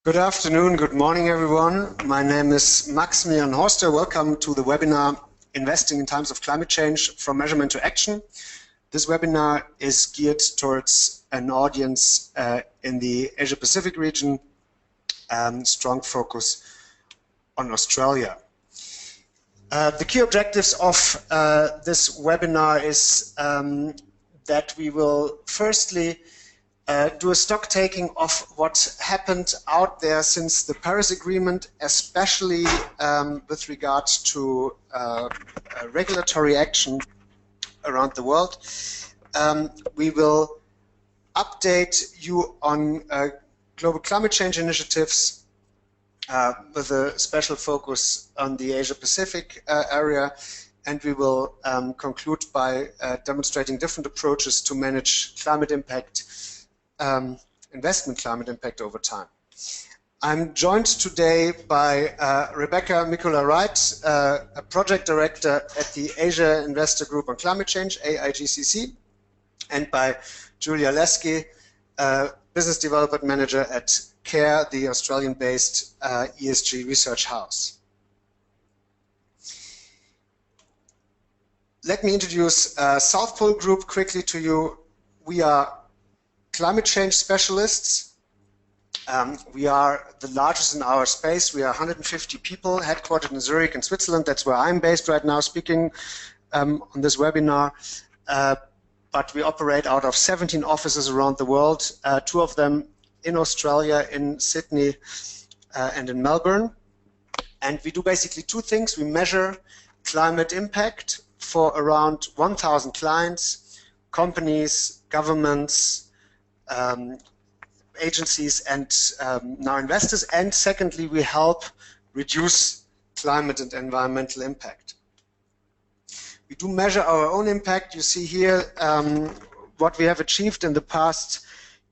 Good afternoon, good morning everyone. My name is Maximilian Horster. Welcome to the webinar Investing in Times of Climate Change from Measurement to Action. This webinar is geared towards an audience in the Asia Pacific region, strong focus on Australia. The key objectives of this webinar is that we will firstly do a stock taking of what happened out there since the Paris Agreement, especially with regards to regulatory action around the world. We will update you on global climate change initiatives with a special focus on the Asia Pacific area, and we will conclude by demonstrating different approaches to manage climate impact, investment climate impact over time. I'm joined today by Rebecca Mikola-Wright, a project director at the Asia Investor Group on Climate Change, AIGCC, and by Julia Lesky, business development manager at CARE, the Australian-based ESG research house. Let me introduce South Pole Group quickly to you. We are climate change specialists. We are the largest in our space. We are 150 people, headquartered in Zurich in Switzerland. That's where I'm based right now speaking on this webinar. But we operate out of 17 offices around the world, 2 of them in Australia, in Sydney and in Melbourne. And we do basically 2 things. We measure climate impact for around 1,000 clients, companies, governments, agencies, and now investors. And secondly, we help reduce climate and environmental impact. We do measure our own impact. You see here what we have achieved in the past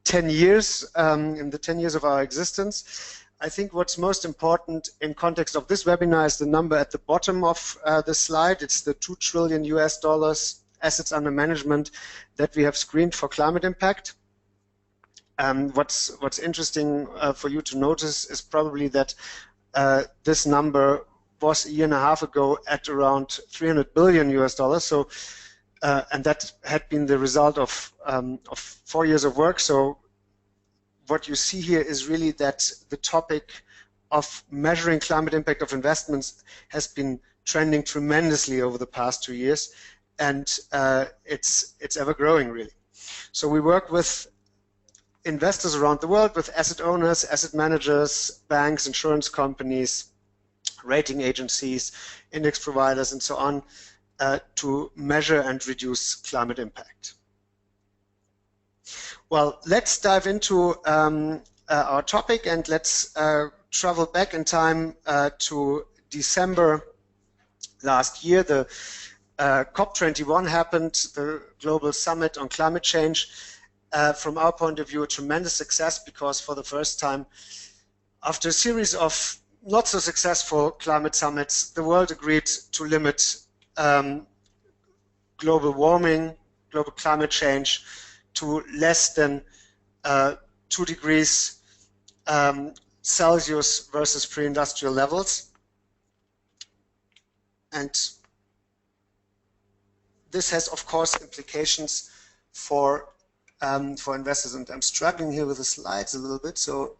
10 years, in the 10 years of our existence. I think what's most important in context of this webinar is the number at the bottom of the slide. It's the $2 trillion US assets under management that we have screened for climate impact. What's interesting for you to notice is probably that this number was a year and a half ago at around $300 billion US. So, and that had been the result of 4 years of work. So, what you see here is really that the topic of measuring climate impact of investments has been trending tremendously over the past 2 years, and it's ever growing really. So we work with investors around the world, with asset owners, asset managers, banks, insurance companies, rating agencies, index providers, and so on, to measure and reduce climate impact. Well, let's dive into our topic, and let's travel back in time to December last year. The COP21 happened, the Global Summit on Climate Change. From our point of view, a tremendous success, because for the first time, after a series of not so successful climate summits, the world agreed to limit global warming, global climate change to less than 2 degrees Celsius versus pre-industrial levels. And this has, of course, implications for investors. And I'm struggling here with the slides a little bit, so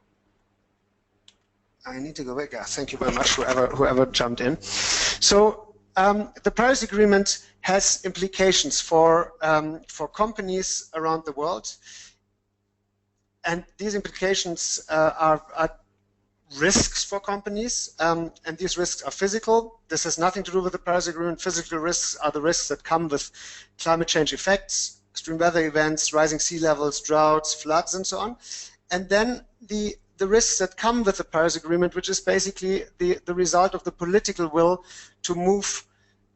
I need to go back. Thank you very much, whoever jumped in. So the Paris Agreement has implications for companies around the world, and these implications are risks for companies, and these risks are physical. This has nothing to do with the Paris Agreement. Physical risks are the risks that come with climate change effects, extreme weather events, rising sea levels, droughts, floods, and so on. And then the risks that come with the Paris Agreement, which is basically the result of the political will to move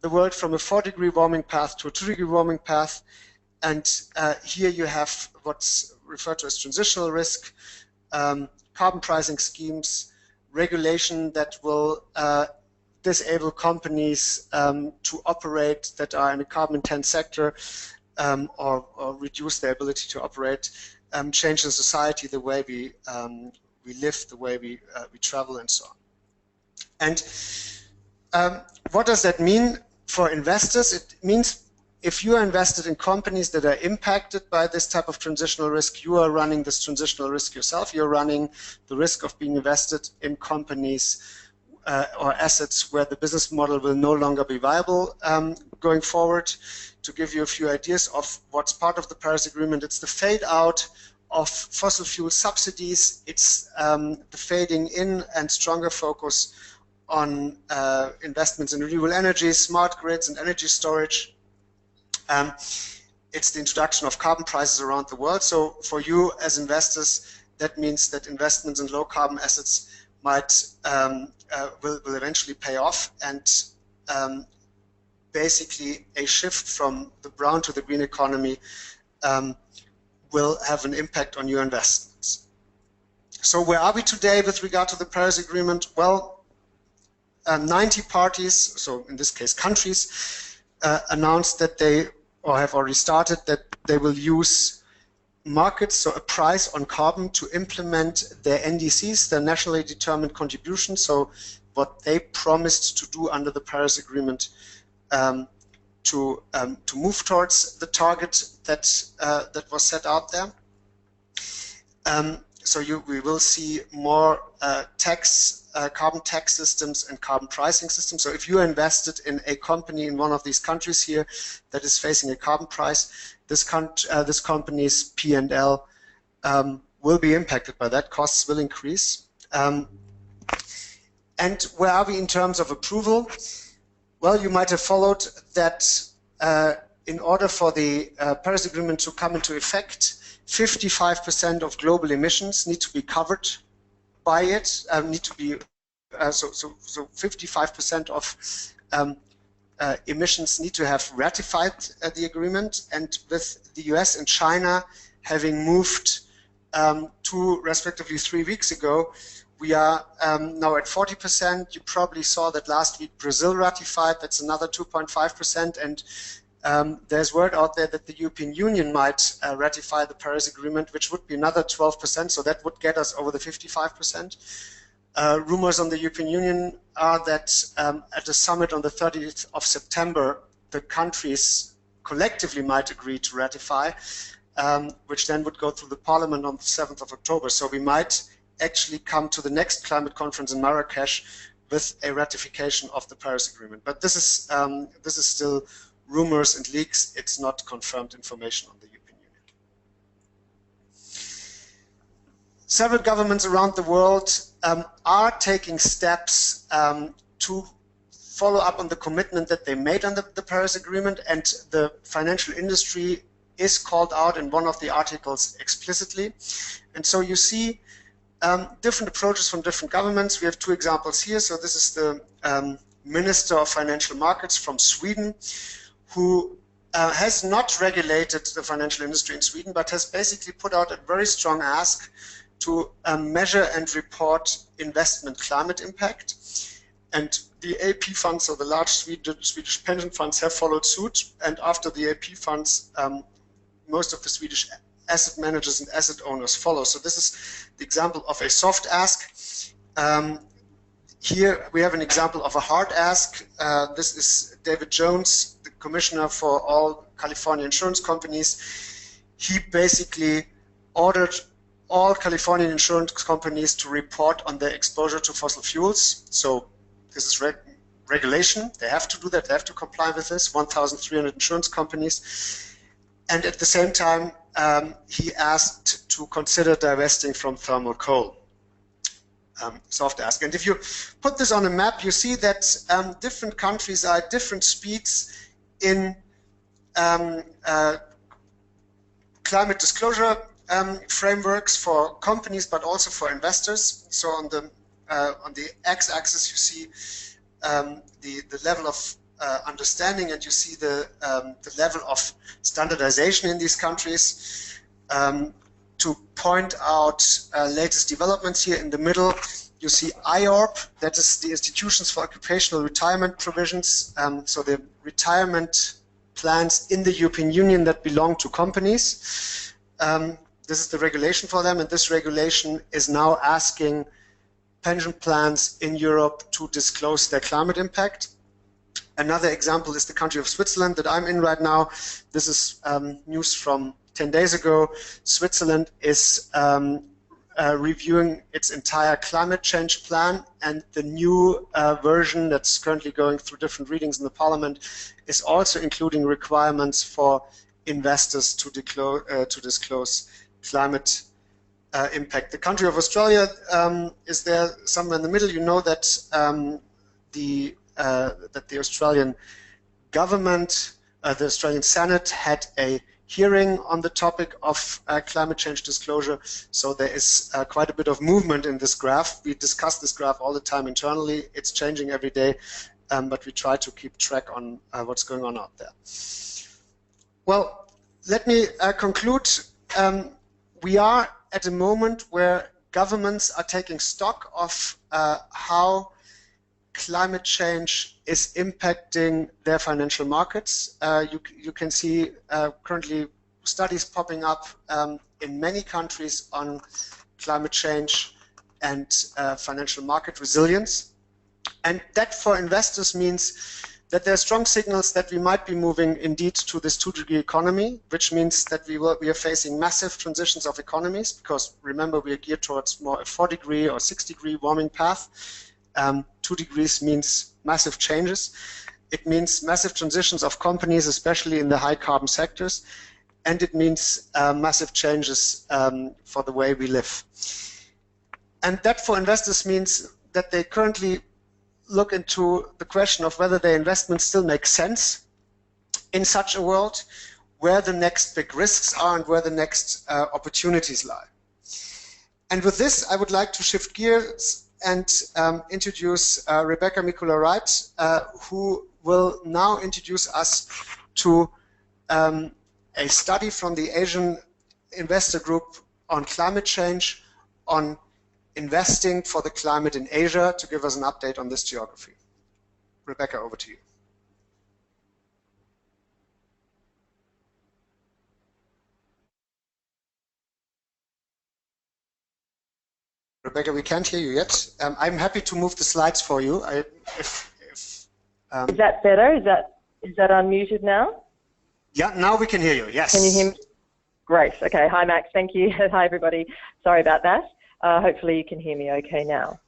the world from a 4-degree warming path to a 2-degree warming path. And here you have what's referred to as transitional risk, carbon pricing schemes, regulation that will disable companies to operate that are in a carbon-intense sector, or reduce their ability to operate, change in society the way live, the way we travel, and so on. And what does that mean for investors? It means if you are invested in companies that are impacted by this type of transitional risk, you are running this transitional risk yourself. You're running the risk of being invested in companies or assets where the business model will no longer be viable going forward. To give you a few ideas of what's part of the Paris Agreement, it's the fade out of fossil fuel subsidies, it's the fading in and stronger focus on investments in renewable energy, smart grids, and energy storage. It's the introduction of carbon prices around the world. So for you as investors, that means that investments in low carbon assets might will eventually pay off, and basically a shift from the brown to the green economy will have an impact on your investments. So where are we today with regard to the Paris Agreement? Well, 90 parties, so in this case countries, announced that they, or have already started, that they will use markets, so a price on carbon, to implement their NDCs, their nationally determined contributions, so what they promised to do under the Paris Agreement to move towards the target that that was set out there. So we will see more carbon tax systems and carbon pricing systems. So if you are invested in a company in one of these countries here that is facing a carbon price, this company's P&L will be impacted by that. Costs will increase. And where are we in terms of approval? Well, you might have followed that in order for the Paris Agreement to come into effect, 55% of global emissions need to be covered by it, need to be, so 55% of emissions need to have ratified the agreement, and with the US and China having moved to respectively 3 weeks ago, we are now at 40%. You probably saw that last week Brazil ratified, that's another 2.5%, and there's word out there that the European Union might ratify the Paris Agreement, which would be another 12%, so that would get us over the 55%. Rumors on the European Union are that at the summit on the 30th of September, the countries collectively might agree to ratify, which then would go through the Parliament on the 7th of October. So we might actually come to the next climate conference in Marrakesh with a ratification of the Paris Agreement. But this is still rumors and leaks. It's not confirmed information on the European Union. Several governments around the world are taking steps to follow up on the commitment that they made under the Paris Agreement, and the financial industry is called out in one of the articles explicitly. And so you see different approaches from different governments. We have two examples here. So this is the Minister of Financial Markets from Sweden, who has not regulated the financial industry in Sweden, but has basically put out a very strong ask to measure and report investment climate impact. And the AP funds, so the large Swedish pension funds, have followed suit. And after the AP funds, most of the Swedish asset managers and asset owners follow. So this is the example of a soft ask. Here we have an example of a hard ask. This is David Jones, the commissioner for all California insurance companies. He basically ordered all Californian insurance companies to report on their exposure to fossil fuels. So this is regulation. They have to do that. They have to comply with this. 1,300 insurance companies. And at the same time, he asked to consider divesting from thermal coal. Soft ask. And if you put this on a map, you see that different countries are at different speeds in climate disclosure frameworks for companies, but also for investors. So on the x-axis, you see the level of understanding, and you see the level of standardization in these countries. To point out latest developments here in the middle, you see IORP, that is the Institutions for Occupational Retirement Provisions, so the retirement plans in the European Union that belong to companies. this is the regulation for them, and this regulation is now asking pension plans in Europe to disclose their climate impact. Another example is the country of Switzerland that I'm in right now. This is news from 10 days ago. Switzerland is reviewing its entire climate change plan, and the new version that's currently going through different readings in the parliament is also including requirements for investors to disclose climate impact. The country of Australia is there somewhere in the middle. You know that the Australian government, the Australian Senate, had a hearing on the topic of climate change disclosure. So there is quite a bit of movement in this graph. We discuss this graph all the time internally. It's changing every day, but we try to keep track on what's going on out there. Well, let me conclude. We are at a moment where governments are taking stock of how climate change is impacting their financial markets. You can see currently studies popping up in many countries on climate change and financial market resilience. And that for investors means that there are strong signals that we might be moving indeed to this 2-degree economy, which means that we are facing massive transitions of economies, because remember, we are geared towards more a 4-degree or 6-degree warming path. 2 degrees means massive changes. It means massive transitions of companies, especially in the high carbon sectors, and it means massive changes for the way we live. And that for investors means that they currently look into the question of whether their investments still make sense in such a world, where the next big risks are and where the next opportunities lie. And with this, I would like to shift gears and introduce Rebecca Mikula-Wright, who will now introduce us to a study from the Asian Investor Group on climate change, on investing for the climate in Asia, to give us an update on this geography. Rebecca, over to you. Rebecca, we can't hear you yet. I'm happy to move the slides for you. Is that better? Is that unmuted now? Yeah, now we can hear you. Yes. Can you hear me? Great. Okay. Hi, Max. Thank you. Hi, everybody. Sorry about that. Hopefully you can hear me okay now.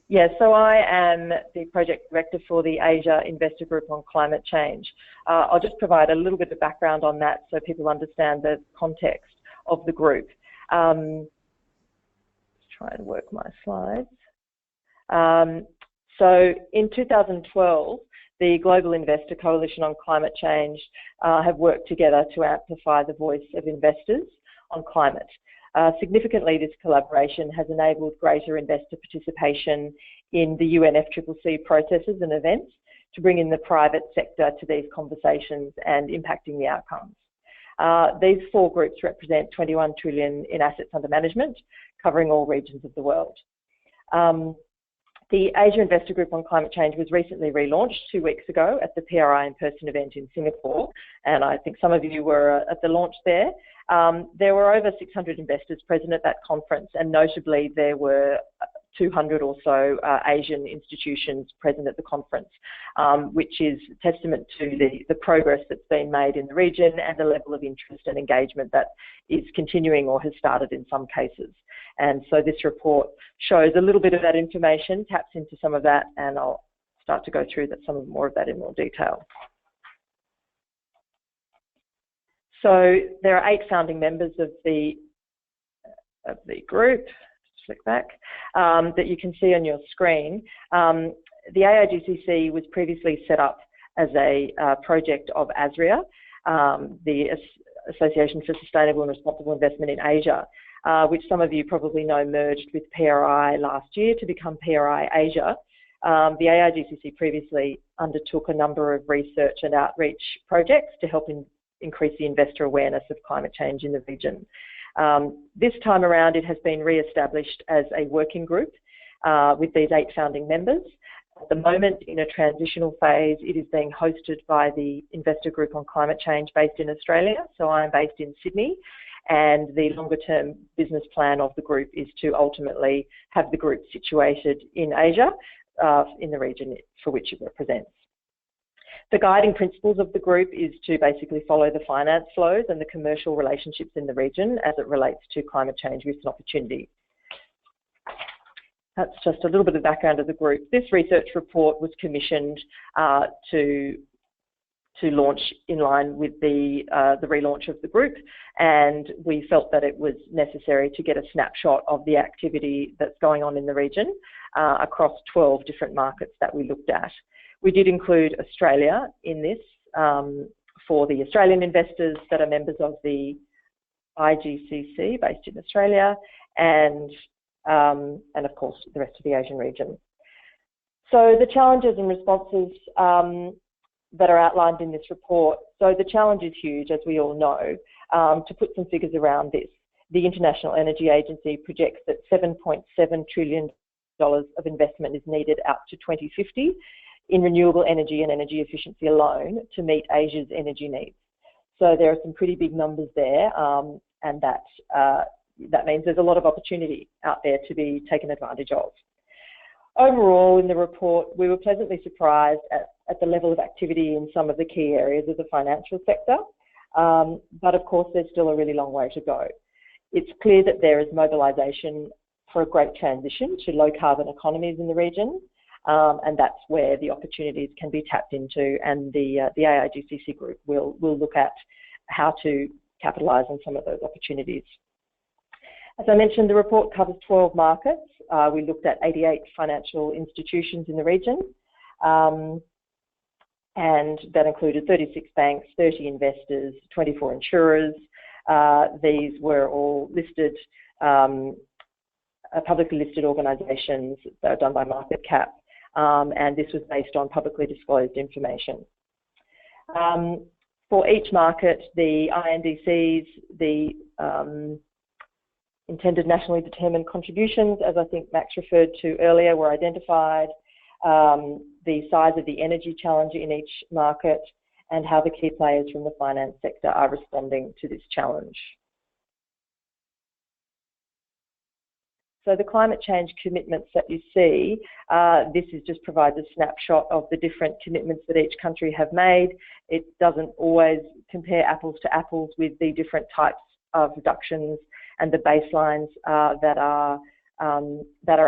Yeah, so I am the project director for the Asia Investor Group on climate change. I'll just provide a little bit of background on that so people understand the context of the group. Let's try and work my slides. So in 2012, the Global Investor Coalition on Climate Change have worked together to amplify the voice of investors on climate. Significantly, this collaboration has enabled greater investor participation in the UNFCCC processes and events to bring in the private sector to these conversations and impacting the outcomes. These 4 groups represent 21 trillion in assets under management, covering all regions of the world. The Asia Investor Group on Climate Change was recently relaunched 2 weeks ago at the PRI in-person event in Singapore, and I think some of you were at the launch there. There were over 600 investors present at that conference, and notably there were 200 or so Asian institutions present at the conference, which is testament to the progress that's been made in the region and the level of interest and engagement that is continuing or has started in some cases. And so this report shows a little bit of that information, taps into some of that, and I'll start to go through some more of that in more detail. So there are 8 founding members of the group. Flick back, that you can see on your screen. The AIGCC was previously set up as a project of ASRIA, the Association for Sustainable and Responsible Investment in Asia, which some of you probably know merged with PRI last year to become PRI Asia. The AIGCC previously undertook a number of research and outreach projects to help increase the investor awareness of climate change in the region. This time around, it has been re-established as a working group with these 8 founding members, at the moment in a transitional phase. It is being hosted by the Investor Group on Climate Change based in Australia. So I'm based in Sydney, and the longer term business plan of the group is to ultimately have the group situated in Asia, in the region for which it represents. The guiding principles of the group is to basically follow the finance flows and the commercial relationships in the region as it relates to climate change risk and opportunity. That's just a little bit of background of the group. This research report was commissioned to launch in line with the relaunch of the group, and we felt that it was necessary to get a snapshot of the activity that's going on in the region across 12 different markets that we looked at. We did include Australia in this for the Australian investors that are members of the IGCC based in Australia, and of course the rest of the Asian region. So the challenges and responses that are outlined in this report. So the challenge is huge, as we all know. To put some figures around this, the International Energy Agency projects that $7.7 trillion of investment is needed out to 2050 in renewable energy and energy efficiency alone to meet Asia's energy needs. So there are some pretty big numbers there, and that means there's a lot of opportunity out there to be taken advantage of. Overall, in the report, we were pleasantly surprised at the level of activity in some of the key areas of the financial sector, but of course there's still a really long way to go. It's clear that there is mobilisation for a great transition to low carbon economies in the region, and that's where the opportunities can be tapped into, and the AIGCC group will look at how to capitalise on some of those opportunities. As I mentioned, the report covers 12 markets. We looked at 88 financial institutions in the region, and that included 36 banks, 30 investors, 24 insurers. These were all listed, publicly listed organisations that are done by market cap, and this was based on publicly disclosed information. For each market, the INDCs, the intended nationally determined contributions, as I think Max referred to earlier, were identified, the size of the energy challenge in each market, and how the key players from the finance sector are responding to this challenge. So the climate change commitments that you see, this just provides a snapshot of the different commitments that each country have made. It doesn't always compare apples to apples with the different types of reductions and the baselines that are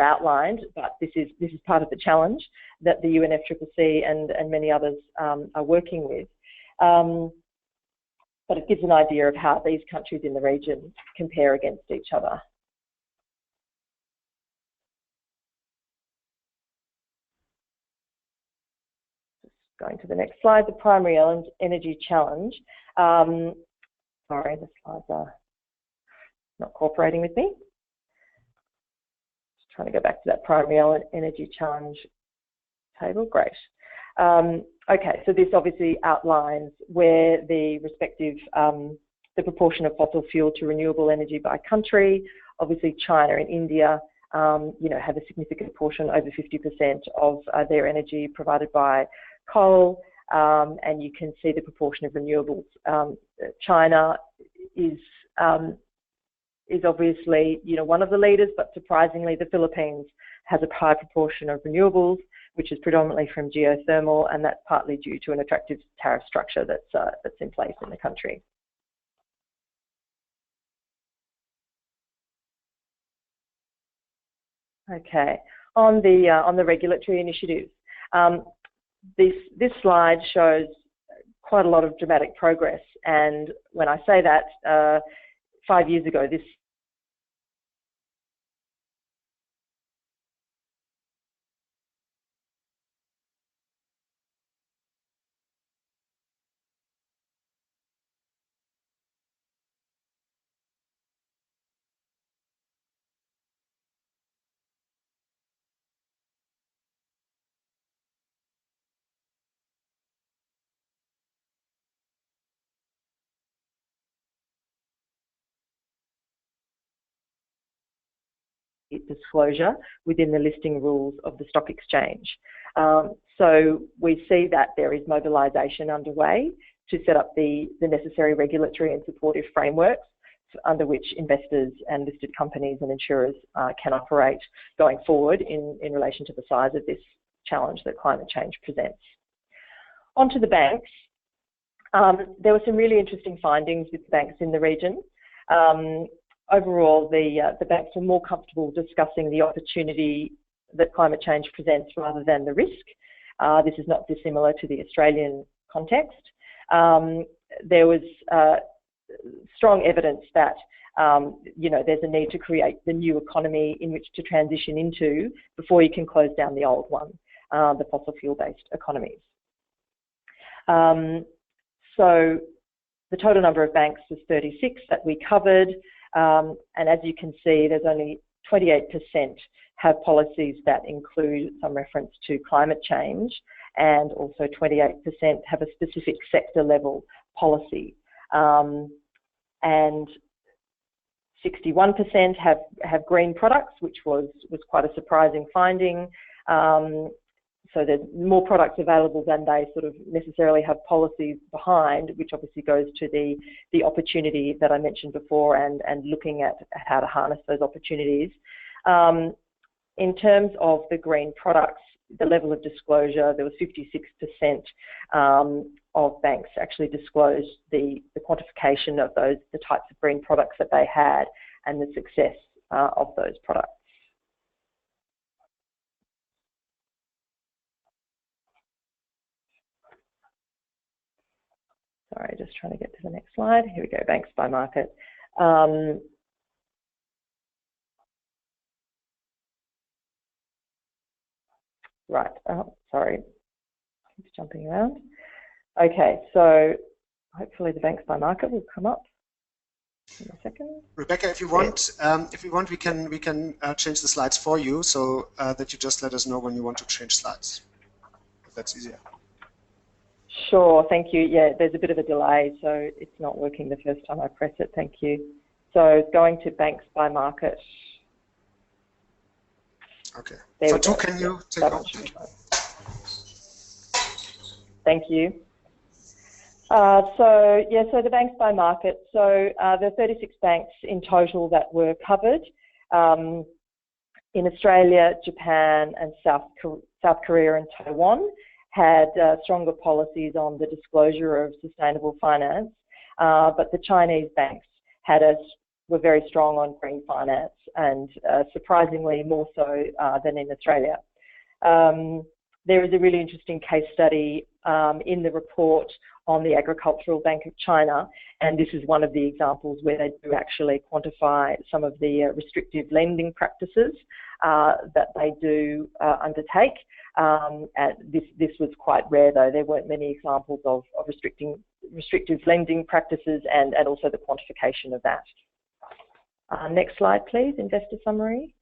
outlined, but this is part of the challenge that the UNFCCC and many others are working with. But it gives an idea of how these countries in the region compare against each other. Just going to the next slide, the primary energy challenge. Sorry, the slides are not cooperating with me. Just trying to go back to that primary energy challenge table. Great. Okay, so this obviously outlines where the respective, the proportion of fossil fuel to renewable energy by country. Obviously, China and India, have a significant portion, over 50% of their energy provided by coal, and you can see the proportion of renewables. China is obviously, one of the leaders, but surprisingly, the Philippines has a high proportion of renewables, which is predominantly from geothermal, and that's partly due to an attractive tariff structure that's in place in the country. Okay, on the regulatory initiatives, this slide shows quite a lot of dramatic progress, and when I say that, 5 years ago, this disclosure within the listing rules of the stock exchange. So we see that there is mobilisation underway to set up the necessary regulatory and supportive frameworks under which investors and listed companies and insurers can operate going forward in relation to the size of this challenge that climate change presents. On to the banks. There were some really interesting findings with banks in the region. Overall, the banks were more comfortable discussing the opportunity that climate change presents rather than the risk. This is not dissimilar to the Australian context. There was strong evidence that there's a need to create the new economy in which to transition into before you can close down the old one, the fossil fuel-based economies. So the total number of banks was 36 that we covered, and as you can see, there's only 28% have policies that include some reference to climate change, and also 28% have a specific sector level policy. And 61% have green products, which was quite a surprising finding. So there's more products available than they sort of necessarily have policies behind, which obviously goes to the opportunity that I mentioned before and looking at how to harness those opportunities. In terms of the green products, the level of disclosure, there was 56% of banks actually disclosed the quantification of the types of green products that they had and the success of those products. Sorry, just trying to get to the next slide. Here we go, banks by market. Right, oh, sorry, keeps jumping around. Okay, so hopefully the banks by market will come up in a second. Rebecca, if you want, we can change the slides for you, so that you just let us know when you want to change slides. If that's easier. Sure, thank you. Yeah, there's a bit of a delay, so it's not working the first time I press it. Thank you. So going to banks by market. Okay. So two, can you take over? Thank you. So the banks by market. So there are 36 banks in total that were covered. In Australia, Japan, and South Korea and Taiwan had stronger policies on the disclosure of sustainable finance, but the Chinese banks were very strong on green finance, and surprisingly more so than in Australia. There is a really interesting case study in the report on the Agricultural Bank of China, and this is one of the examples where they do actually quantify some of the restrictive lending practices that they do undertake. And this was quite rare, though. There weren't many examples of restrictive lending practices and also the quantification of that. Next slide, please, investor summary.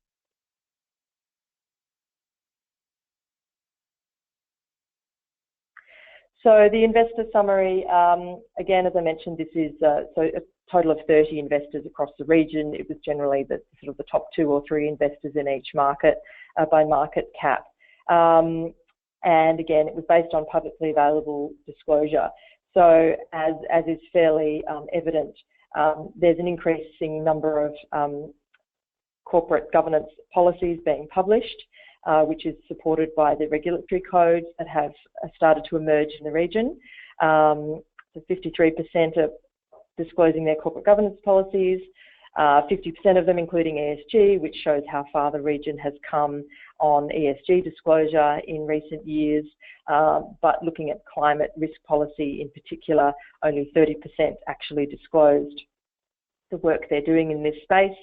So the investor summary, again, as I mentioned, this is so a total of 30 investors across the region. It was generally the sort of the top 2 or 3 investors in each market by market cap. And again, it was based on publicly available disclosure. So as is fairly evident, there's an increasing number of corporate governance policies being published, which is supported by the regulatory codes that have started to emerge in the region. So 53% are disclosing their corporate governance policies, 50% of them including ESG, which shows how far the region has come on ESG disclosure in recent years. But looking at climate risk policy in particular, only 30% actually disclosed the work they're doing in this space,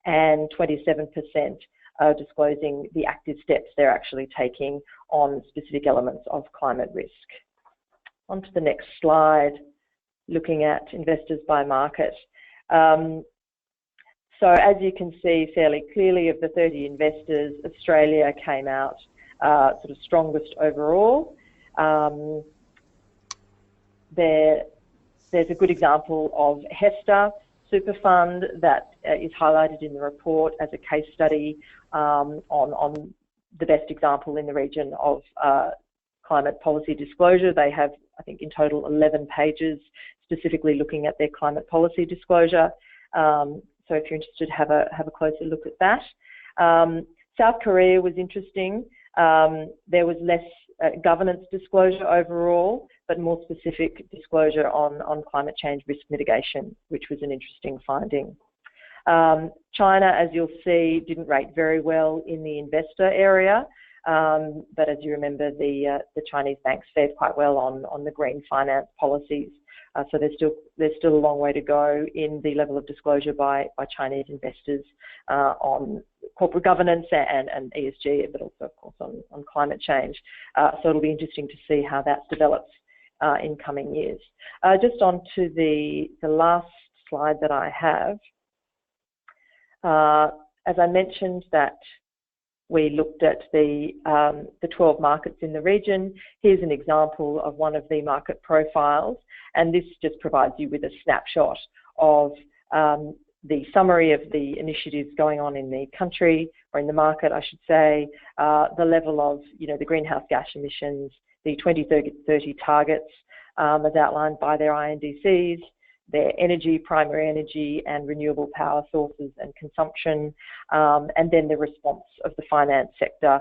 and 27% are disclosing the active steps they're actually taking on specific elements of climate risk. On to the next slide, looking at investors by market. So as you can see fairly clearly, of the 30 investors, Australia came out sort of strongest overall. There's a good example of HESTA super fund that is highlighted in the report as a case study on the best example in the region of climate policy disclosure. They have, I think, in total 11 pages specifically looking at their climate policy disclosure. So if you're interested, have a closer look at that. South Korea was interesting. There was less governance disclosure overall, but more specific disclosure on climate change risk mitigation, which was an interesting finding. China, as you'll see, didn't rate very well in the investor area, but as you remember, the Chinese banks fared quite well on the green finance policies. So there's still a long way to go in the level of disclosure by Chinese investors on corporate governance and ESG, but also, of course, on climate change. So it'll be interesting to see how that develops in coming years. Just on to the last slide that I have. As I mentioned, that we looked at the 12 markets in the region. Here's an example of one of the market profiles, and this just provides you with a snapshot of the summary of the initiatives going on in the country, or in the market, I should say, the level of, the greenhouse gas emissions, the 2030 targets as outlined by their INDCs, their energy, primary energy and renewable power sources and consumption, and then the response of the finance sector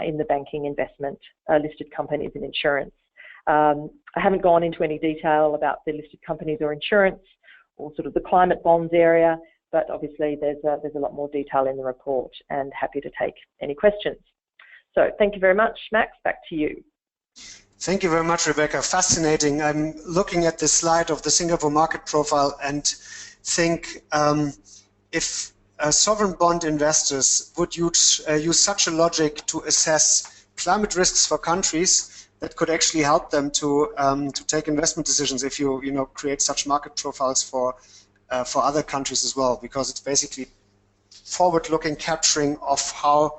in the banking, investment, listed companies and insurance. I haven't gone into any detail about the listed companies or insurance or sort of the climate bonds area, but obviously there's a lot more detail in the report, and happy to take any questions. So thank you very much. Max, back to you. Thank you very much, Rebecca. Fascinating. I'm looking at this slide of the Singapore market profile and think if sovereign bond investors would use such a logic to assess climate risks for countries, that could actually help them to take investment decisions if you create such market profiles for other countries as well, because it's basically forward-looking capturing of how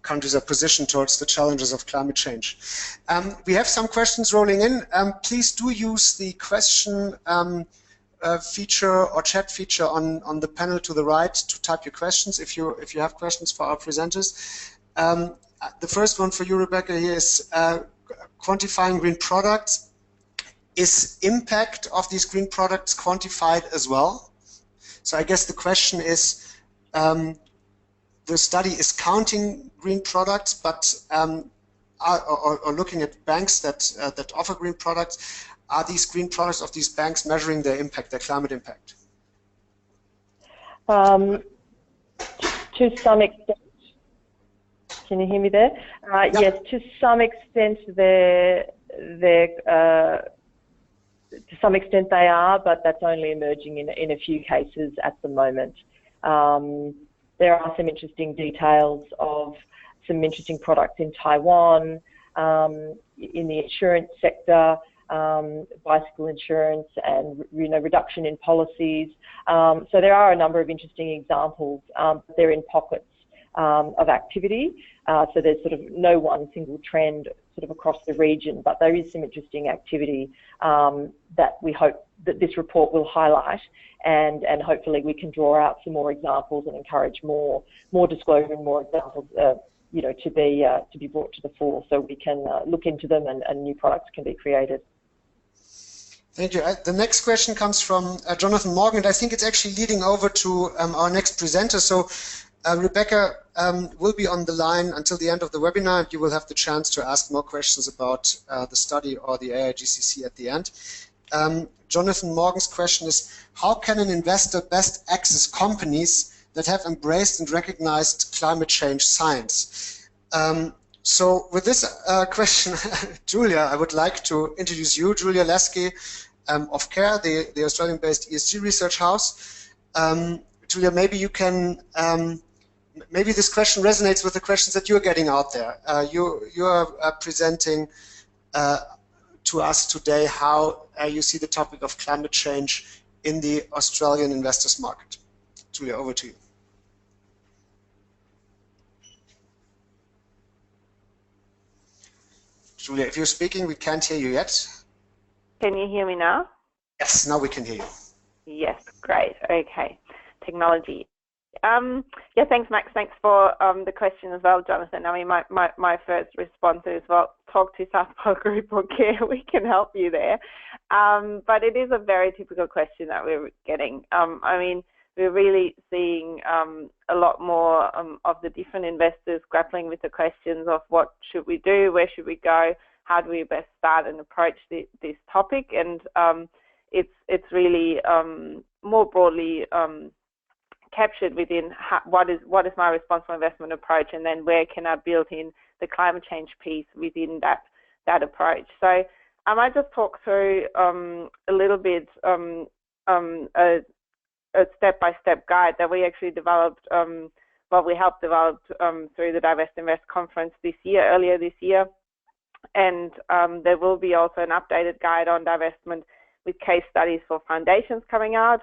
countries are positioned towards the challenges of climate change. We have some questions rolling in. Please do use the question feature or chat feature on the panel to the right to type your questions if you have questions for our presenters. The first one for you, Rebecca, here is quantifying green products. Is impact of these green products quantified as well? So I guess the question is, the study is counting green products, but or looking at banks that offer green products. Are these green products of these banks measuring their impact, their climate impact? To some extent. Can you hear me there? Yeah. Yes, to some extent they are, but that's only emerging in a few cases at the moment. There are some interesting details of some interesting products in Taiwan, in the insurance sector, bicycle insurance and reduction in policies. So there are a number of interesting examples. They're in pockets of activity. So there's sort of no one single trend sort of across the region, but there is some interesting activity that we hope that this report will highlight, and hopefully we can draw out some more examples and encourage more disclosure and more examples to be brought to the fore, so we can look into them and new products can be created. Thank you. The next question comes from Jonathan Morgan, and I think it's actually leading over to our next presenter. So Rebecca will be on the line until the end of the webinar, and you will have the chance to ask more questions about the study or the AIGCC at the end. Jonathan Morgan's question is, how can an investor best access companies that have embraced and recognized climate change science? So with this question, Julia, I would like to introduce you, Julia Lasky of CARE, the Australian-based ESG research house. Julia, maybe you can, maybe this question resonates with the questions that you're getting out there. You are presenting to us today how you see the topic of climate change in the Australian investors market. Julia, over to you. Julia, if you're speaking, we can't hear you yet. Can you hear me now? Yes, now we can hear you. Yes, great. Okay. technology. Yeah, thanks, Max. Thanks for the question as well, Jonathan. I mean, my first response is, well, talk to South Pole Group or Care. We can help you there. But it is a very typical question that we're getting. I mean, we're really seeing a lot more of the different investors grappling with the questions of what should we do, where should we go, how do we best start and approach this topic, and it's really more broadly captured within what is my responsible investment approach, and then where can I build in the climate change piece within that approach. So I might just talk through a little bit a step-by-step guide that we actually developed, we helped develop through the Divest Invest conference earlier this year. And there will be also an updated guide on divestment with case studies for foundations coming out,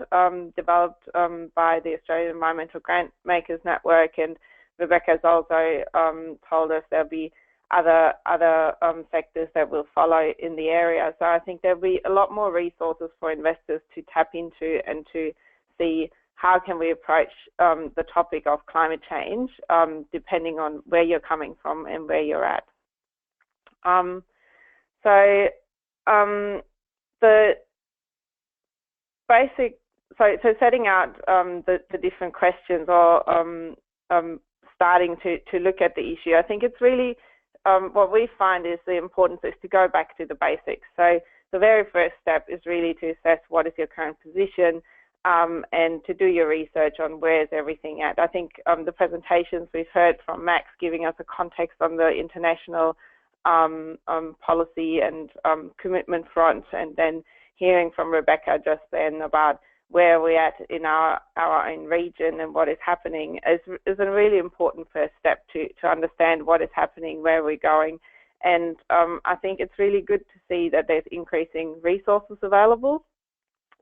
developed by the Australian Environmental Grant Makers Network. And Rebecca has also told us there'll be other sectors that will follow in the area. So I think there'll be a lot more resources for investors to tap into and to see how can we approach the topic of climate change, depending on where you're coming from and where you're at. The basic, so setting out the different questions, or starting to look at the issue, I think it's really what we find is the importance is to go back to the basics. So the very first step is really to assess what is your current position, and to do your research on where's everything at. I think the presentations we've heard from Max giving us a context on the international policy and commitment front, and then hearing from Rebecca just then about where we're at in our own region and what is happening is a really important first step to understand what is happening, where we're going. And I think it's really good to see that there's increasing resources available,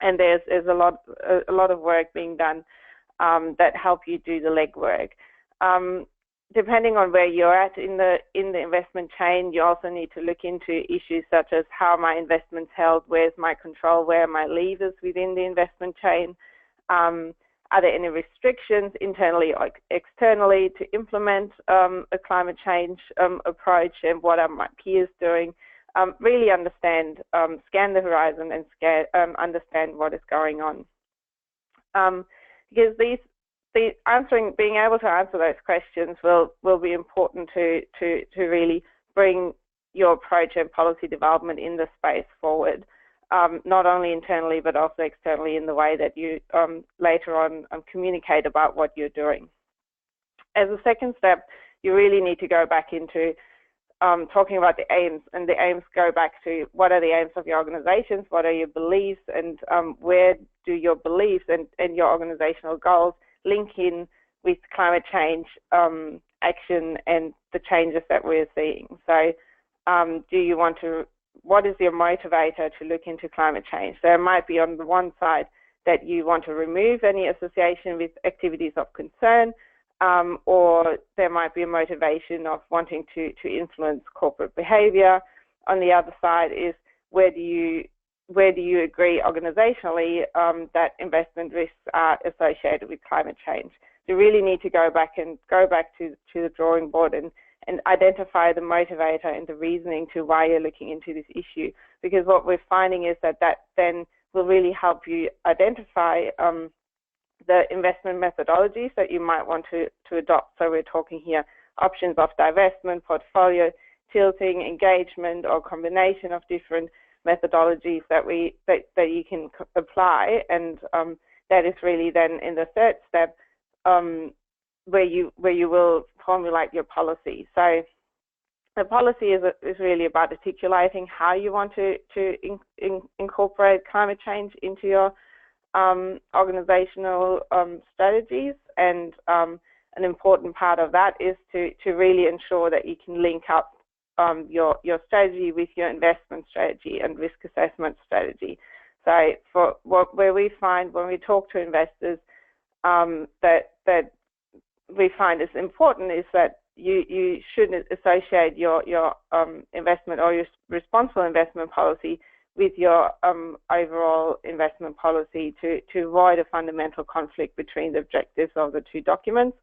and there's a lot of work being done that help you do the legwork. Depending on where you're at in the investment chain, you also need to look into issues such as how my investment's held, where's my control, where are my levers within the investment chain, are there any restrictions internally or externally to implement a climate change approach, and what are my peers doing? Really understand, scan the horizon and understand what is going on. Because being able to answer those questions will be important to really bring your approach and policy development in the space forward, not only internally but also externally in the way that you later on communicate about what you're doing. As a second step, you really need to go back into talking about the aims, and the aims go back to what are the aims of your organizations, what are your beliefs, and where do your beliefs and your organizational goals link in with climate change action and the changes that we're seeing. So what is your motivator to look into climate change? So it might be on the one side that you want to remove any association with activities of concern, or there might be a motivation of wanting to influence corporate behavior. On the other side is where do you agree organizationally that investment risks are associated with climate change? You really need to go back to the drawing board and identify the motivator and the reasoning to why you're looking into this issue, because what we're finding is that then will really help you identify the investment methodologies that you might want to adopt. So we're talking here options of divestment, portfolio tilting, engagement, or combination of different methodologies that you can apply, and that is really then in the third step where you will formulate your policy. So the policy is really about articulating how you want to incorporate climate change into your organizational strategies, and an important part of that is to really ensure that you can link up your strategy with your investment strategy and risk assessment strategy. So where we find when we talk to investors that we find is important is that you shouldn't associate your investment or your responsible investment policy with your overall investment policy to avoid a fundamental conflict between the objectives of the two documents.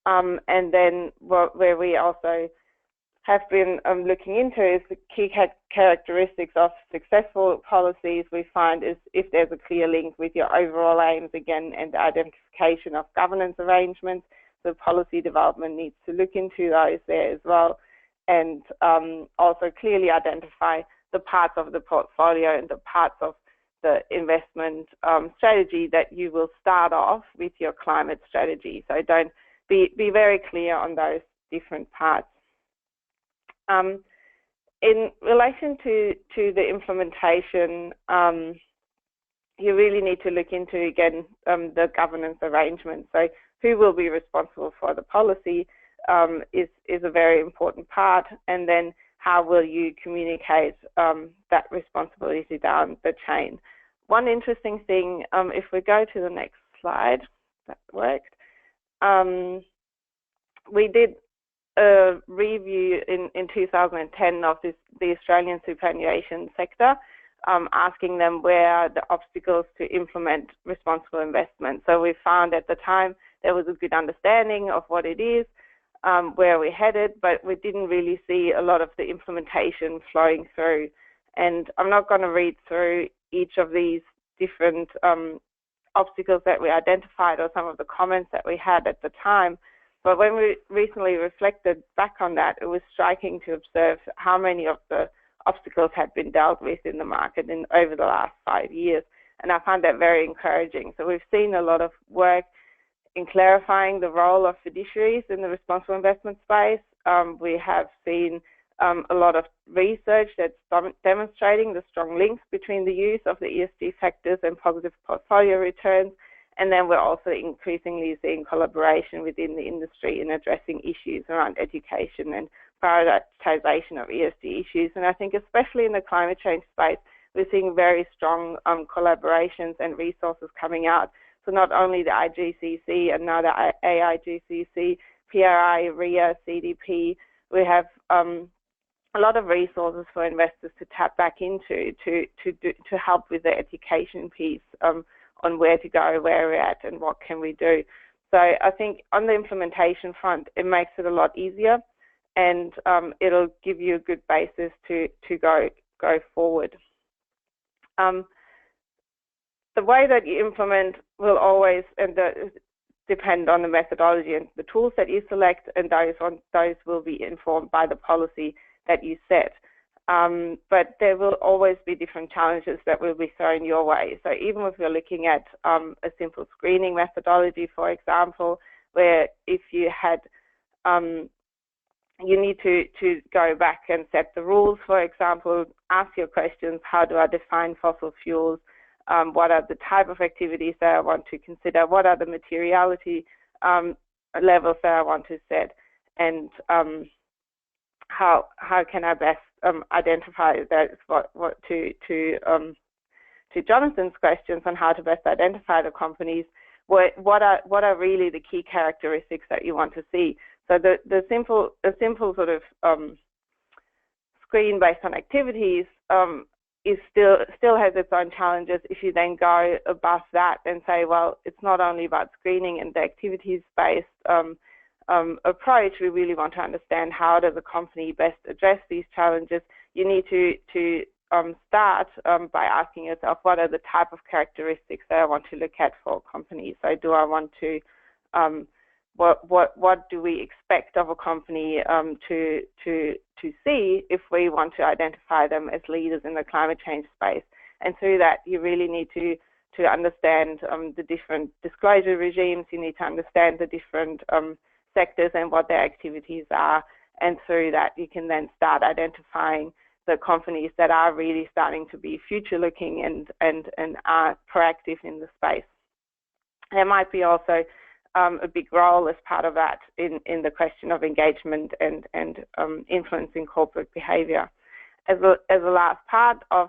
And then where we also have been looking into is the key characteristics of successful policies. We find is if there's a clear link with your overall aims, again, and the identification of governance arrangements. The policy development needs to look into those there as well, and also clearly identify the parts of the portfolio and the parts of the investment strategy that you will start off with your climate strategy. So don't be very clear on those different parts. In relation to the implementation, you really need to look into, again, the governance arrangement. So who will be responsible for the policy is a very important part, and then how will you communicate that responsibility down the chain. One interesting thing, if we go to the next slide, that worked, we did a review in 2010 of the Australian superannuation sector, asking them where are the obstacles to implement responsible investment. So we found at the time there was a good understanding of what it is, where we're headed, but we didn't really see a lot of the implementation flowing through. And I'm not going to read through each of these different obstacles that we identified or some of the comments that we had at the time. But when we recently reflected back on that, it was striking to observe how many of the obstacles had been dealt with in the market over the last 5 years. And I found that very encouraging. So we've seen a lot of work in clarifying the role of fiduciaries in the responsible investment space. We have seen a lot of research that's demonstrating the strong links between the use of the ESG factors and positive portfolio returns. And then we're also increasingly seeing collaboration within the industry in addressing issues around education and prioritization of ESG issues. And I think especially in the climate change space, we're seeing very strong collaborations and resources coming out. So not only the IGCC and now the AIGCC, PRI, RIA, CDP, we have a lot of resources for investors to tap back into to help with the education piece on where to go, where we're at, and what can we do. So I think on the implementation front, it makes it a lot easier, and it'll give you a good basis to go forward. The way that you implement will always depend on the methodology and the tools that you select, and those will be informed by the policy that you set. But there will always be different challenges that will be thrown your way. So even if you're looking at a simple screening methodology, for example, where if you had, you need to go back and set the rules, for example, ask your questions, how do I define fossil fuels? What are the type of activities that I want to consider? What are the materiality levels that I want to set? And how can I best identify that? To Jonathan's questions on how to best identify the companies, what are really the key characteristics that you want to see? So a simple sort of screen based on activities is still has its own challenges. If you then go above that and say, well, it's not only about screening and the activities-based approach, we really want to understand how does a company best address these challenges. You need to start by asking yourself, what are the type of characteristics that I want to look at for a company? So do I want to, what do we expect of a company to see if we want to identify them as leaders in the climate change space? And through that, you really need to understand the different disclosure regimes. You need to understand the different sectors and what their activities are. And through that, you can then start identifying the companies that are really starting to be future-looking and are proactive in the space. There might be also a big role as part of that in the question of engagement and influencing corporate behaviour. As a last part of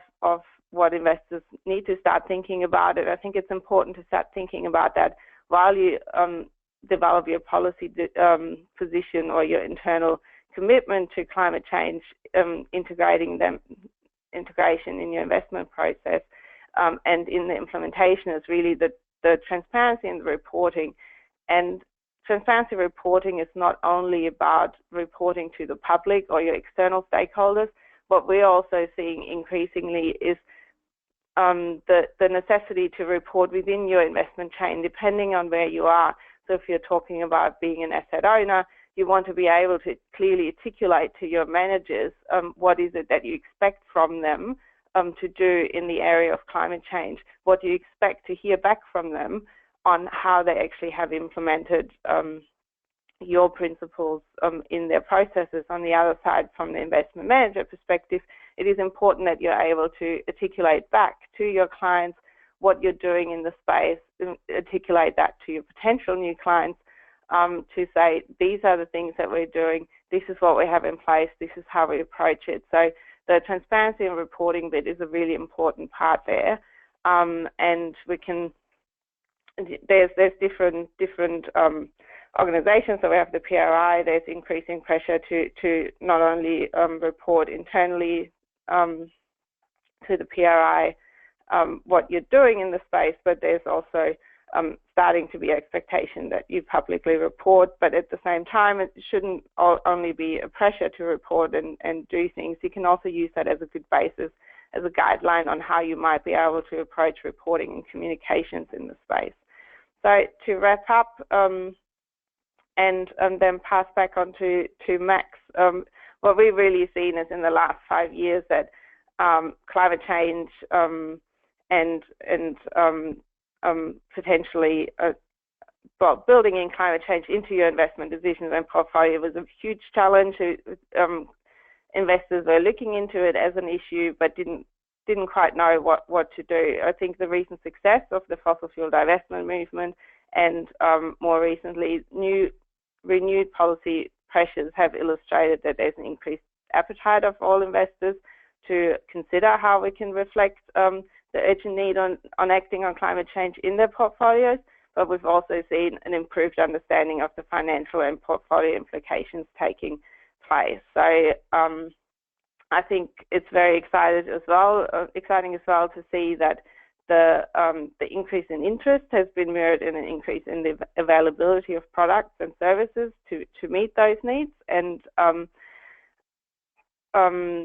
what investors need to start thinking about it, I think it's important to start thinking about that while you develop your policy position or your internal commitment to climate change, integrating them integration in your investment process and in the implementation is really the transparency and the reporting. And transparency reporting is not only about reporting to the public or your external stakeholders. What we're also seeing increasingly is the necessity to report within your investment chain, depending on where you are. So if you're talking about being an asset owner, you want to be able to clearly articulate to your managers what is it that you expect from them to do in the area of climate change. What do you expect to hear back from them on how they actually have implemented your principles in their processes. On the other side, from the investment manager perspective, it is important that you're able to articulate back to your clients what you're doing in the space, articulate that to your potential new clients, to say, these are the things that we're doing, this is what we have in place, this is how we approach it. So the transparency and reporting bit is a really important part there. And we can, there's different organizations. So we have the PRI, there's increasing pressure to not only report internally to the PRI what you're doing in the space, but there's also starting to be expectation that you publicly report, but at the same time, it shouldn't only be a pressure to report and do things. You can also use that as a good basis, as a guideline on how you might be able to approach reporting and communications in the space. So to wrap up and then pass back on to Max, what we've really seen is in the last 5 years that climate change and potentially building in climate change into your investment decisions and portfolio was a huge challenge. Investors were looking into it as an issue, but didn't quite know what to do. I think the recent success of the fossil fuel divestment movement and more recently renewed policy pressures have illustrated that there's an increased appetite of all investors to consider how we can reflect the urgent need on acting on climate change in their portfolios, but we've also seen an improved understanding of the financial and portfolio implications taking place. So I think it's very exciting as well to see that the increase in interest has been mirrored in an increase in the availability of products and services to meet those needs. And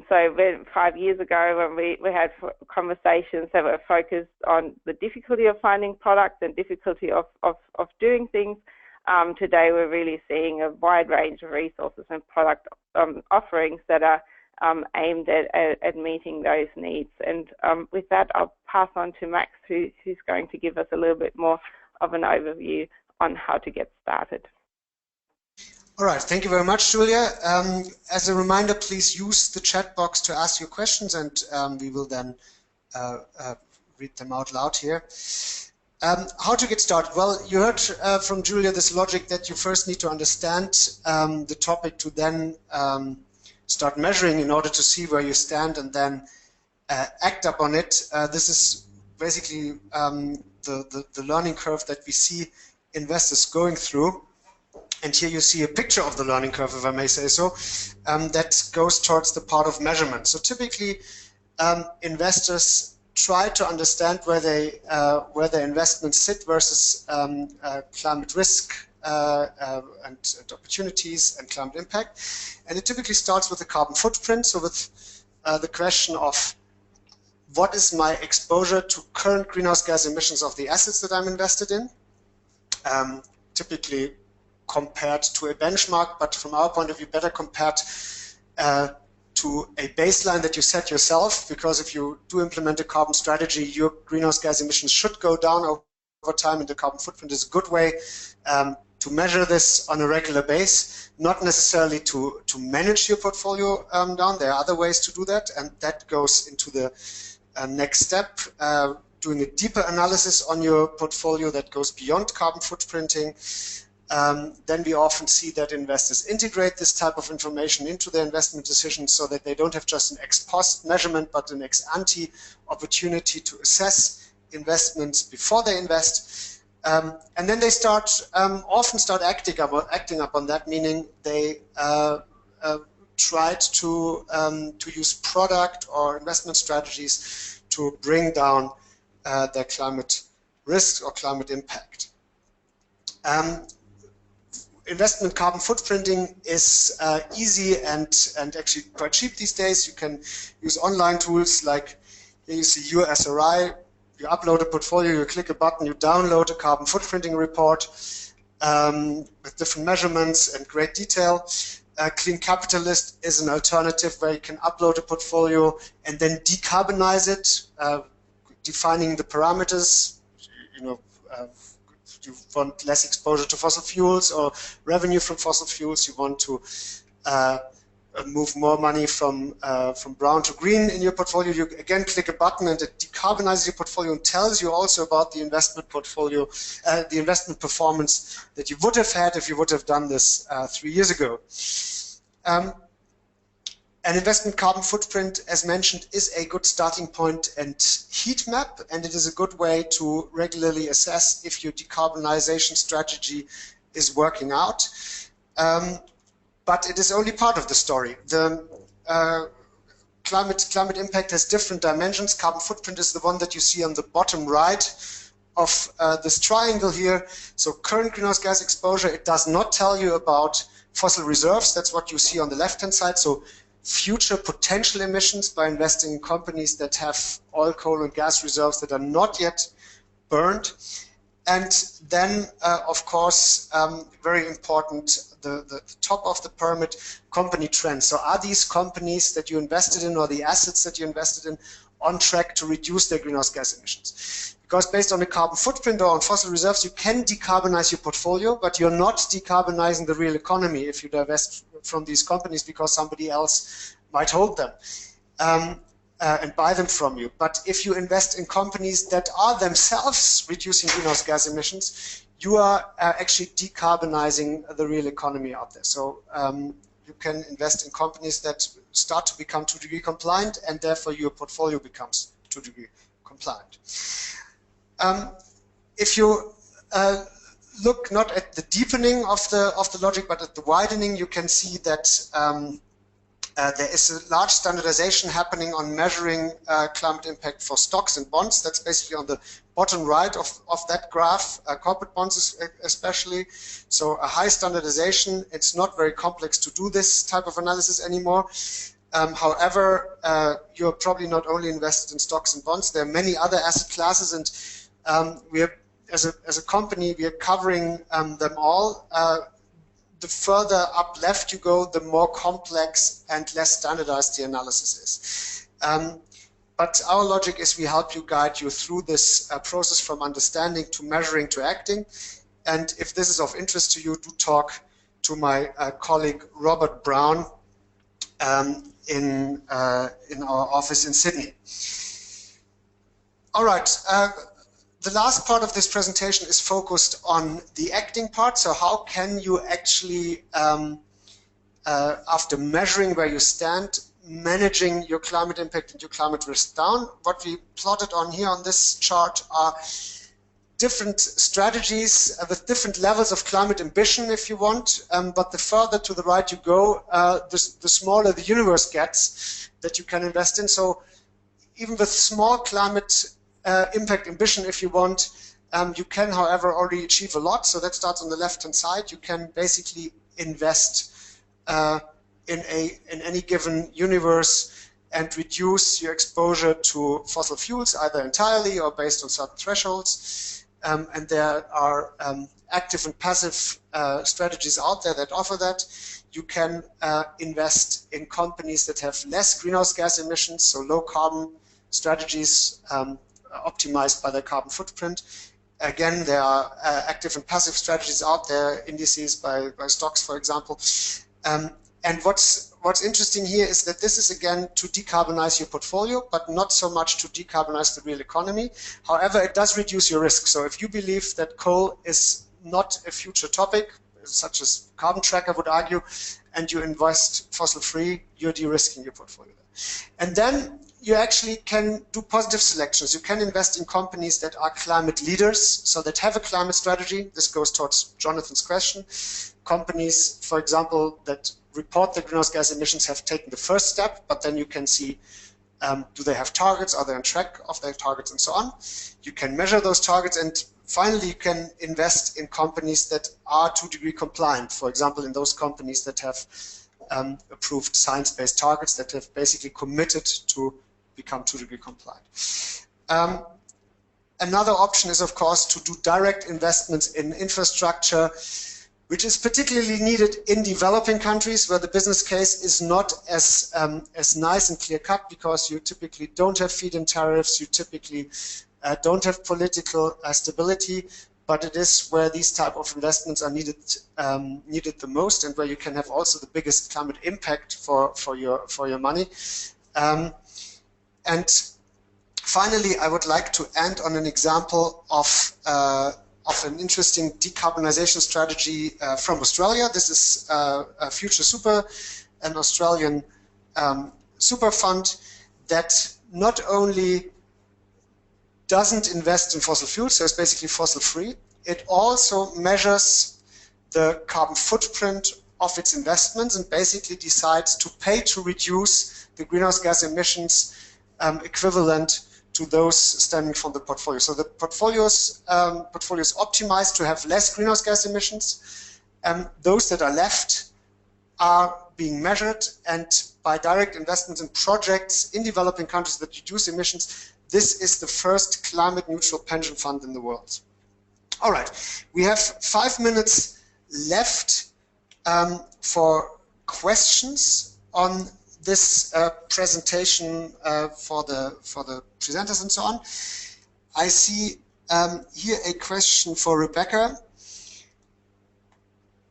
so 5 years ago, when we had conversations that were focused on the difficulty of finding products and difficulty of doing things, today we're really seeing a wide range of resources and product offerings that are aimed at meeting those needs. And with that, I'll pass on to Max, who's going to give us a little bit more of an overview on how to get started. All right, thank you very much, Julia. As a reminder, please use the chat box to ask your questions, and we will then read them out loud here. How to get started? Well, you heard from Julia this logic that you first need to understand the topic to then start measuring in order to see where you stand and then act upon it. This is basically the learning curve that we see investors going through. And here you see a picture of the learning curve, if I may say so, that goes towards the part of measurement. So typically, investors try to understand where their investments sit versus climate risk and opportunities and climate impact. And it typically starts with the carbon footprint, so with the question of what is my exposure to current greenhouse gas emissions of the assets that I'm invested in, typically compared to a benchmark, but from our point of view, better compared to a baseline that you set yourself, because if you do implement a carbon strategy, your greenhouse gas emissions should go down over time, and the carbon footprint is a good way to measure this on a regular basis, not necessarily to manage your portfolio down. There are other ways to do that, and that goes into the next step, doing a deeper analysis on your portfolio that goes beyond carbon footprinting. Then we often see that investors integrate this type of information into their investment decisions so that they don't have just an ex post measurement, but an ex ante opportunity to assess investments before they invest. And then they often start acting upon that, meaning they tried to use product or investment strategies to bring down their climate risk or climate impact. Investment carbon footprinting is easy and actually quite cheap these days. You can use online tools like, here you see your SRI, you upload a portfolio, you click a button, you download a carbon footprinting report with different measurements and great detail. Clean Capitalist is an alternative where you can upload a portfolio and then decarbonize it, defining the parameters. You want less exposure to fossil fuels or revenue from fossil fuels. You want to move more money from brown to green in your portfolio. You again click a button and it decarbonizes your portfolio and tells you also about the investment portfolio, the investment performance that you would have had if you would have done this 3 years ago. An investment carbon footprint, as mentioned, is a good starting point and heat map, and it is a good way to regularly assess if your decarbonization strategy is working out. But it is only part of the story. The climate impact has different dimensions. Carbon footprint is the one that you see on the bottom right of this triangle here. So current greenhouse gas exposure, it does not tell you about fossil reserves. That's what you see on the left-hand side. So future potential emissions by investing in companies that have oil, coal, and gas reserves that are not yet burned. And then, of course, very important, the top of the pyramid, company trends. So are these companies that you invested in or the assets that you invested in on track to reduce their greenhouse gas emissions? Because based on the carbon footprint or on fossil reserves, you can decarbonize your portfolio, but you're not decarbonizing the real economy if you divest from these companies because somebody else might hold them and buy them from you. But if you invest in companies that are themselves reducing greenhouse gas emissions, you are actually decarbonizing the real economy out there. So you can invest in companies that start to become 2-degree compliant, and therefore your portfolio becomes 2-degree compliant. If you look not at the deepening of the logic, but at the widening, you can see that there is a large standardization happening on measuring climate impact for stocks and bonds. That's basically on the bottom right of that graph, corporate bonds especially. So a high standardization. It's not very complex to do this type of analysis anymore. However, you're probably not only invested in stocks and bonds. There are many other asset classes, and we are, as a company, we are covering them all. The further up left you go, the more complex and less standardized the analysis is. But our logic is we help you, guide you through this process from understanding to measuring to acting. And if this is of interest to you, do talk to my colleague Robert Brown in our office in Sydney. All right. The last part of this presentation is focused on the acting part. So how can you actually, after measuring where you stand, managing your climate impact and your climate risk down? What we plotted on here on this chart are different strategies with different levels of climate ambition, if you want. But the further to the right you go, the smaller the universe gets that you can invest in. So even with small climate impact ambition, if you want, you can, however, already achieve a lot. So that starts on the left-hand side. You can basically invest in any given universe and reduce your exposure to fossil fuels, either entirely or based on certain thresholds. And there are active and passive strategies out there that offer that. You can invest in companies that have less greenhouse gas emissions, so low carbon strategies optimized by their carbon footprint. Again, there are active and passive strategies out there, indices by stocks, for example. And what's interesting here is that this is, again, to decarbonize your portfolio, but not so much to decarbonize the real economy. However, it does reduce your risk. So if you believe that coal is not a future topic, such as Carbon Tracker would argue, and you invest fossil-free, you're de-risking your portfolio. And then you actually can do positive selections. You can invest in companies that are climate leaders, so that have a climate strategy. This goes towards Jonathan's question. Companies, for example, that report their greenhouse gas emissions have taken the first step, but then you can see, do they have targets? Are they on track of their targets and so on? You can measure those targets, and finally, you can invest in companies that are 2-degree compliant. For example, in those companies that have approved science-based targets, that have basically committed to become 2-degree compliant. Another option is, of course, to do direct investments in infrastructure, which is particularly needed in developing countries where the business case is not as nice and clear-cut, because you typically don't have feed-in tariffs, you typically don't have political stability, but it is where these type of investments are needed the most, and where you can have also the biggest climate impact for your money. And finally, I would like to end on an example of an interesting decarbonization strategy from Australia. This is Future Super, an Australian super fund that not only doesn't invest in fossil fuels, so it's basically fossil free. It also measures the carbon footprint of its investments and basically decides to pay to reduce the greenhouse gas emissions equivalent to those stemming from the portfolio. So the portfolio is optimized to have less greenhouse gas emissions, and those that are left are being measured, and by direct investments in projects in developing countries that reduce emissions, this is the first climate neutral pension fund in the world. All right, we have 5 minutes left for questions on this presentation for the presenters and so on. I see here a question for Rebecca.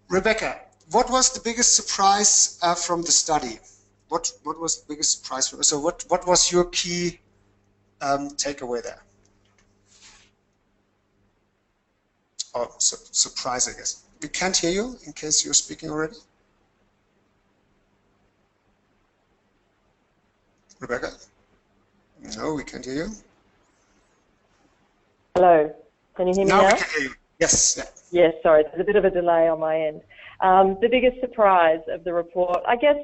Rebecca, what was the biggest surprise from the study? What was the biggest surprise? So what was your key takeaway there? Oh, surprise, I guess. We can't hear you in case you're speaking already. Rebecca? No, we can't hear you. Hello, can you hear me now? Now we can hear you. Yes. Yeah. Yes, sorry, there's a bit of a delay on my end. The biggest surprise of the report, I guess,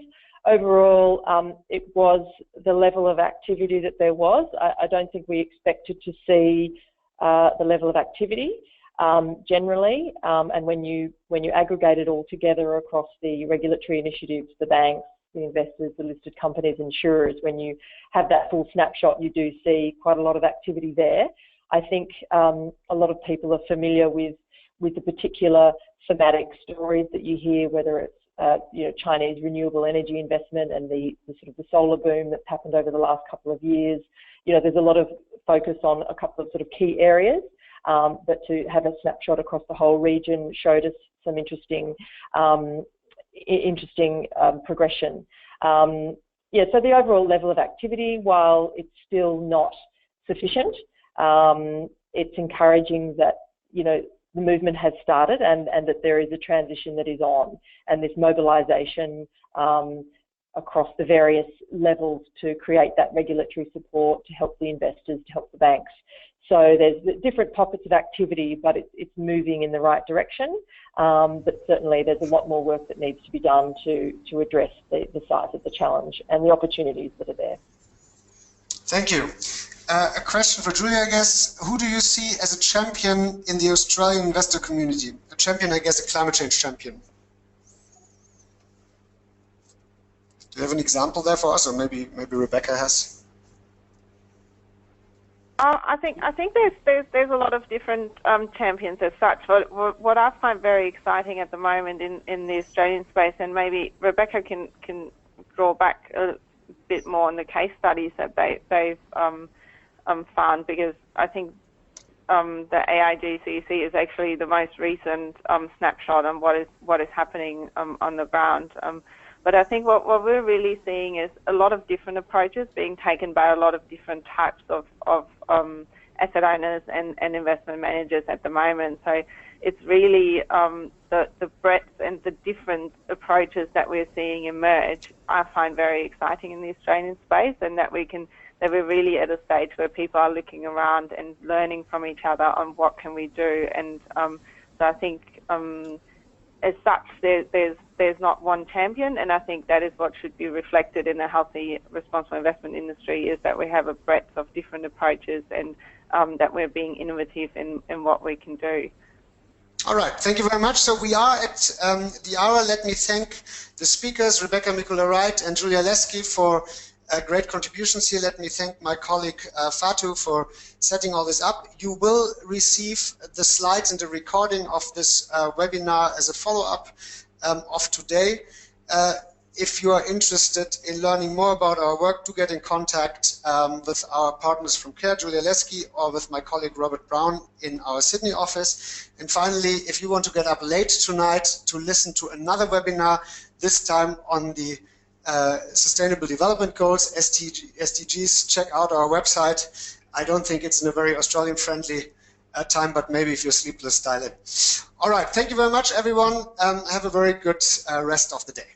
overall, it was the level of activity that there was. I don't think we expected to see the level of activity generally, and when you aggregate it all together across the regulatory initiatives, the banks, the investors, the listed companies, insurers, when you have that full snapshot, you do see quite a lot of activity there. I think a lot of people are familiar with the particular thematic stories that you hear, whether it's Chinese renewable energy investment and the sort of the solar boom that's happened over the last couple of years. There's a lot of focus on a couple of sort of key areas, but to have a snapshot across the whole region showed us some interesting progression. So the overall level of activity, while it's still not sufficient, it's encouraging that the movement has started and that there is a transition that is on, and this mobilisation across the various levels to create that regulatory support to help the investors, to help the banks. So there's different pockets of activity, but it's moving in the right direction. But certainly there's a lot more work that needs to be done to address the size of the challenge and the opportunities that are there. Thank you. A question for Julia, I guess. Who do you see as a champion in the Australian investor community? A champion, I guess, a climate change champion. Do you have an example there for us, or maybe Rebecca has? I think there's a lot of different champions as such. What I find very exciting at the moment in the Australian space, and maybe Rebecca can draw back a bit more on the case studies that they've found, because I think the AIGCC is actually the most recent snapshot on what is happening on the ground. But I think what we're really seeing is a lot of different approaches being taken by a lot of different types of asset owners and investment managers at the moment. So it's really the breadth and the different approaches that we're seeing emerge, I find very exciting in the Australian space, and that we can that we're really at a stage where people are looking around and learning from each other on what can we do. And so I think as such, there's not one champion, and I think that is what should be reflected in a healthy, responsible investment industry, is that we have a breadth of different approaches, and that we're being innovative in what we can do. All right, thank you very much. So we are at the hour. Let me thank the speakers, Rebecca Mikula-Wright and Julia Lesky, for great contributions here. Let me thank my colleague Fatu for setting all this up. You will receive the slides and the recording of this webinar as a follow-up of today. If you are interested in learning more about our work, do get in contact with our partners from CARE, Julia Lesky, or with my colleague Robert Brown in our Sydney office. And finally, if you want to get up late tonight to listen to another webinar, this time on the Sustainable Development Goals, SDGs, check out our website. I don't think it's in a very Australian-friendly time, but maybe if you're sleepless, dial in. All right, thank you very much, everyone. Have a very good rest of the day.